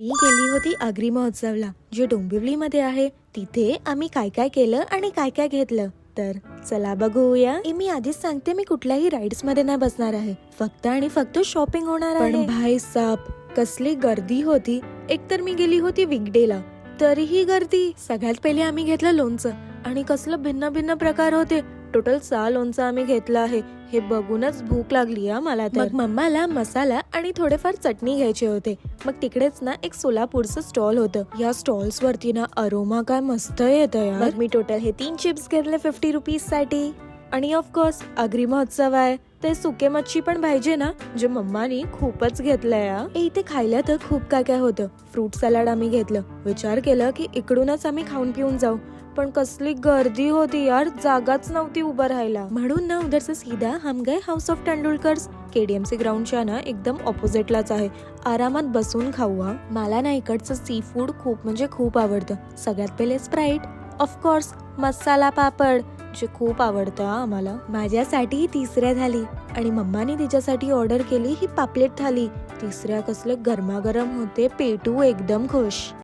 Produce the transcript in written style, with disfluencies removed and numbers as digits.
मी गेली होती आगरी महोत्सवला, जे डोंबिवलीमध्ये आहे. तिथे आम्ही काय काय केलं आणि काय काय घेतलं तर चला बघूया. मी आधीच सांगते, मी कुठल्याही राईड्स मध्ये नाही बसणार आहे. फक्त आणि फक्त शॉपिंग होणार आहे. पण भाई साब, कसली गर्दी होती. एकतर मी गेली होती वीकडेला, तरीही गर्दी. सगळ्यात पहिले आम्ही घेतलं लोणचं, आणि कसलं भिन्न भिन्न प्रकार होते. टोटल 6 लोणचं आम्ही घेतलं आहे. हे बघूनच भूक लागली मला तर. मग मम्माला मसाला आणि थोडेफार चटणी घ्यायचे होते. मग तिकडेच ना एक सोलापूरचं स्टॉल होतं. या स्टॉल्स वरती ना अरोमा काय मस्त येतं यार. मग मी टोटल हे 3 चिप्स घेतले 50 रुपीज साठी. आणि ऑफकोर्स आगरी महोत्सव आहे, ते सुके मच्छी पण पाहिजे ना, जे मम्मानी खूपच घेतलंय. इथे खायला तर खूप काय काय होतं. फ्रूट सॅलड आम्ही घेतलं. विचार केलं की इकडूनच आम्ही खाऊन पिऊन जाऊ, पण कसली गर्दी होती यार, जागाच नव्हती उभं राहायला. म्हणून ना उधर से सीधा हम गए हाऊस ऑफ तेंडुलकर्स. केडीएमसी ग्राउंडच्या ना एकदम ऑपोजिटलाच आहे. आरामात बसून खाऊ. मला ना इकडचं सी फूड खूप म्हणजे खूप आवडतं. सगळ्यात पहिले स्प्राईट, ऑफकोर्स मसाला पापड, जे खूप आवडतं आम्हाला. माझ्यासाठी तिसऱ्या थाली, आणि मम्माने तिच्यासाठी ऑर्डर केली ही पापलेट थाली. तिसऱ्या कसले गरमागरम होते. पेटू एकदम खुश.